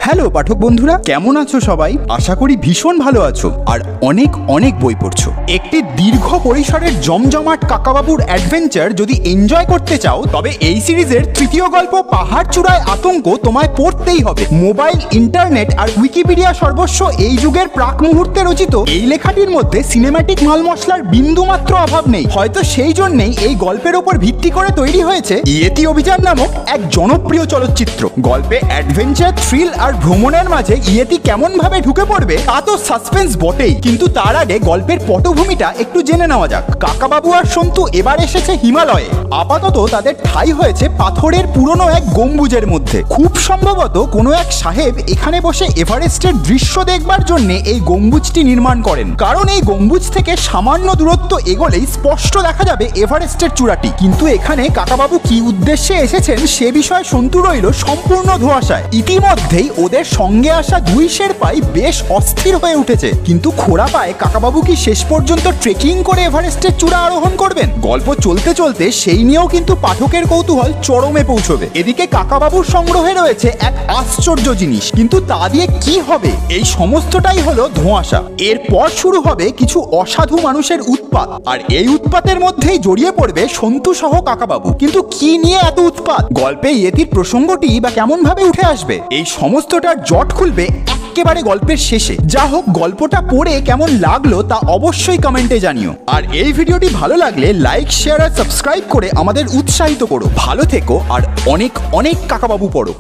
Hello পাঠক বন্ধুরা, কেমন আছো সবাই? আশা করি ভীষণ ভালো আছো আর অনেক অনেক বই পড়ছো। একটি দীর্ঘ পরিসরের জমজমাট কাকাবাবুর অ্যাডভেঞ্চার যদি এনজয় করতে চাও, তবে এই সিরিজের তৃতীয় গল্প পাহাড় চূড়ায় আতঙ্ক তোমায় পড়তেই হবে। মোবাইল, ইন্টারনেট আর উইকিপিডিয়া সর্বস্ব এই যুগের প্রাক মুহূর্তে রচিত এই লেখাটির মধ্যে সিনেম্যাটিক মাল মশলার বিন্দুমাত্র অভাব নেই। হয়তো সেই জন্যেই এই গল্পের ওপর ভিত্তি করে তৈরি হয়েছে ইয়েতি অভিযান নামক এক জনপ্রিয় চলচ্চিত্র। গল্পে অ্যাডভেঞ্চার, থ্রিল আর ভ্রমণের মাঝে ইয়েতি কেমন ভাবে ঢুকে পড়বে তা তো সাসপেন্স বটেই, কিন্তু তার আগে গল্পের পটভূমিটা একটু জেনে নেওয়া যাক। কাকাবাবু আর সন্তু এবার এসেছে হিমালয়ে। আপাতত তাদের ঠাঁই হয়েছে পাথরের পুরনো এক গম্বুজের মধ্যে। খুব সম্ভবত কোনো এক সাহেব এখানে বসে এভারেস্টের দৃশ্য দেখবার জন্য এই গম্বুজটি নির্মাণ করেন, কারণ এই গম্বুজ থেকে সামান্য দূরত্ব এগোলেই স্পষ্ট দেখা যাবে এভারেস্টের চূড়াটি। কিন্তু এখানে কাকাবাবু কি উদ্দেশ্যে এসেছেন সে বিষয়ে সন্তু রইল সম্পূর্ণ ধোঁয়াশায়। ইতিমধ্যেই ওদের সঙ্গে আসা দুই শেরপাই বেশ অস্থির হয়ে উঠেছে, কিন্তু খোঁড়া পায়ে কাকাবাবু কি শেষ পর্যন্ত ট্রেকিং করে এভারেস্টের চূড়া আরোহণ করবেন? গল্প চলতে চলতে সেই নিয়েও কিন্তু পাঠকের কৌতূহল চরমে পৌঁছবে। এদিকে কাকাবাবুর সংগ্রহে রয়েছে এক আশ্চর্য জিনিস, কিন্তু তা দিয়ে কি হবে? এই সমস্তটাই হলো ধোঁয়াশা। এরপর শুরু হবে কিছু অসাধু মানুষের উৎপাত, আর এই উৎপাতের মধ্যেই জড়িয়ে পড়বে সন্তু সহ কাকাবাবু। কিন্তু কি নিয়ে এত উৎপাত? গল্পে ইয়েতির প্রসঙ্গটি বা কেমন ভাবে উঠে আসবে? এই সমস্তটার জট খুলবে একেবারে গল্পের শেষে। যা হোক, গল্পটা পড়ে কেমন লাগলো তা অবশ্যই কমেন্টে জানিও। আর এই ভিডিওটি ভালো লাগলে লাইক, শেয়ার আর সাবস্ক্রাইব করে আমাদের উৎসাহিত করো। ভালো থেকো আর অনেক অনেক কাকাবাবু পড়ো।